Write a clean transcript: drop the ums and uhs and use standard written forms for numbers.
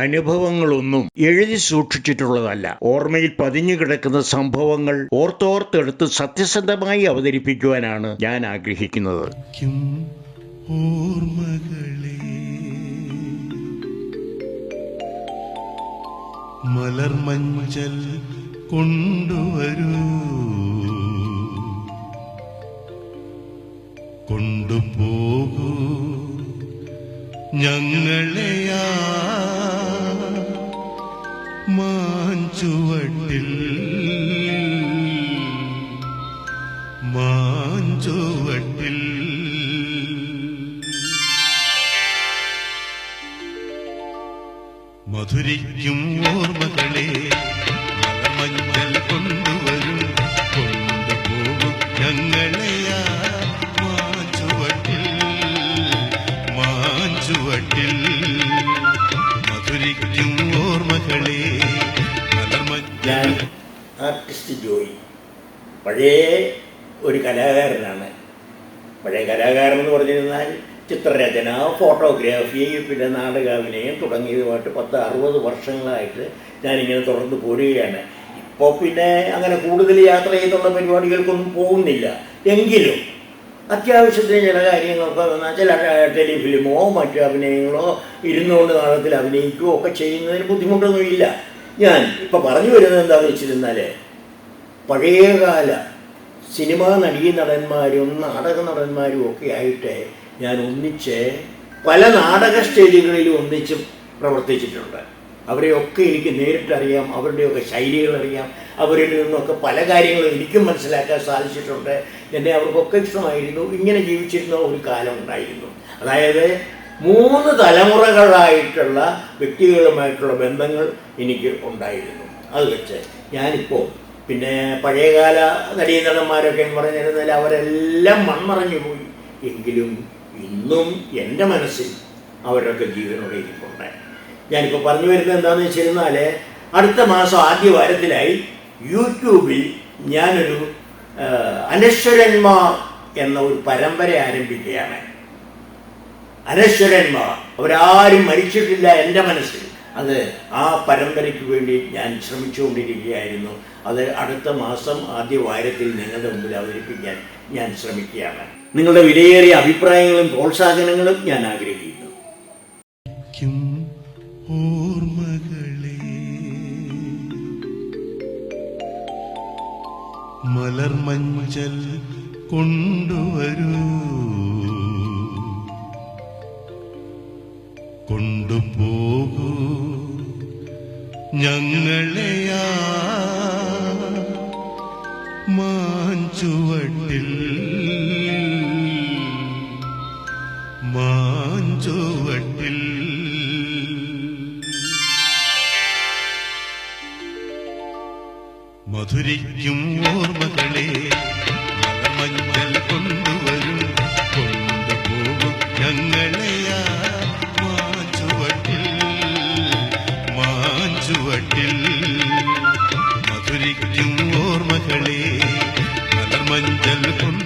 അനുഭവങ്ങളൊന്നും എഴുതി സൂക്ഷിച്ചിട്ടുള്ളതല്ല. ഓർമ്മയിൽ പതിഞ്ഞു കിടക്കുന്ന സംഭവങ്ങൾ ഓർത്തെടുത്ത് സത്യസന്ധമായി അവതരിപ്പിക്കുവാനാണ് ഞാൻ ആഗ്രഹിക്കുന്നത്. മലർമഞ്ചൽ കൊണ്ടുവരൂ, കൊണ്ടുപോകൂ ഞങ്ങളെയാ മാഞ്ചുവട്ടിൽ, മാഞ്ചുവട്ടിൽ. മധുരിക്കും ഓർമ്മകളെ മലമഞ്ഞൾ കൊണ്ടുവരും, കൊണ്ടുപോകും ഞങ്ങളെയാ മാഞ്ചുവട്ടിൽ, മാഞ്ചുവട്ടിൽ. മധുരിക്കും ഓർമ്മകളെ ഞാൻ ആർട്ടിസ്റ്റ് ജോയി. പഴയ ഒരു കലാകാരനാണ്. പഴയ കലാകാരൻ എന്ന് പറഞ്ഞിരുന്നാൽ ചിത്രരചന, ഫോട്ടോഗ്രാഫി, പിന്നെ നാടകാഭിനയം തുടങ്ങിയതുമായിട്ട് 10-60 വർഷങ്ങളായിട്ട് ഞാനിങ്ങനെ തുടർന്ന് പോരുകയാണ്. ഇപ്പോൾ പിന്നെ അങ്ങനെ കൂടുതൽ യാത്ര ചെയ്തുള്ള പരിപാടികൾക്കൊന്നും പോകുന്നില്ല. എങ്കിലും അത്യാവശ്യത്തിന് ചില കാര്യങ്ങൾക്ക് ചില ടെലിഫിലിമോ മറ്റു അഭിനയങ്ങളോ ഇരുന്നുകൊണ്ട് നാടകത്തിൽ അഭിനയിക്കുകയോ ഒക്കെ ചെയ്യുന്നതിന് ബുദ്ധിമുട്ടൊന്നുമില്ല. ഞാൻ ഇപ്പോൾ പറഞ്ഞു വരുന്നത് എന്താണെന്ന് വെച്ചിരുന്നാൽ, പഴയകാല സിനിമാ നടീനടന്മാരും നാടക നടന്മാരും ഒക്കെ ആയിട്ട് ഞാൻ ഒന്നിച്ച് പല നാടക സ്റ്റേജുകളിലും ഒന്നിച്ച് പ്രവർത്തിച്ചിട്ടുണ്ട്. അവരെയൊക്കെ എനിക്ക് നേരിട്ടറിയാം, അവരുടെയൊക്കെ ശൈലികളറിയാം, അവരിൽ നിന്നൊക്കെ പല കാര്യങ്ങളും എനിക്കും മനസ്സിലാക്കാൻ സാധിച്ചിട്ടുണ്ട്. എന്നെ അവർക്കൊക്കെ ഇഷ്ടമായിരുന്നു. ഇങ്ങനെ ജീവിച്ചിരുന്ന ഒരു കാലം ഉണ്ടായിരുന്നു. അതായത് 3 തലമുറകളായിട്ടുള്ള വ്യക്തികളുമായിട്ടുള്ള ബന്ധങ്ങൾ എനിക്ക് ഉണ്ടായിരുന്നു. അത് വെച്ച് ഞാനിപ്പോൾ പിന്നെ പഴയകാല നടീനടന്മാരൊക്കെ എന്ന് പറഞ്ഞിരുന്നാൽ അവരെല്ലാം മൺമറഞ്ഞു പോയി. എങ്കിലും ഇന്നും എൻ്റെ മനസ്സിൽ അവരൊക്കെ ജീവനോടെ ഇരിപ്പുണ്ട്. ഞാനിപ്പോൾ പറഞ്ഞു വരുന്നത് എന്താണെന്ന് വെച്ചിരുന്നാൽ, അടുത്ത മാസം ആദ്യ വാരത്തിലായി യൂട്യൂബിൽ ഞാനൊരു അനശ്വരന്മാർ എന്ന ഒരു പരമ്പര ആരംഭിക്കുകയാണ്. അനശ്വരന്മാർ, അവരാരും മരിച്ചിട്ടില്ല എൻ്റെ മനസ്സിൽ. അത് ആ പരമ്പരയ്ക്ക് വേണ്ടി ഞാൻ ശ്രമിച്ചുകൊണ്ടിരിക്കുകയായിരുന്നു. അത് അടുത്ത മാസം ആദ്യ വാരത്തിൽ നിങ്ങളുടെ മുമ്പിൽ അവതരിപ്പിക്കാൻ ഞാൻ ശ്രമിക്കുകയാണ്. നിങ്ങളുടെ വിലയേറിയ അഭിപ്രായങ്ങളും പ്രോത്സാഹനങ്ങളും ഞാൻ ആഗ്രഹിക്കുന്നു. ഓർമ്മകളെ മലർമഞ്ചൽ കൊണ്ടുവരൂ, കൊണ്ടുപോകൂ ഞങ്ങളെയാ മാഞ്ചുവട്ടിൽ, മാഞ്ചുവട്ടിൽ. മധുരിക്കും ഓർമ്മകളെ മലമഞ്ഞൾ കൊണ്ടുവരും, കൊണ്ടുപോകും ഞങ്ങളെയാ മാഞ്ചുവട്ടിൽ, മാഞ്ചുവട്ടിൽ. മധുരിക്കും ഓർമ്മകളെ മലമഞ്ചൾ കൊണ്ട്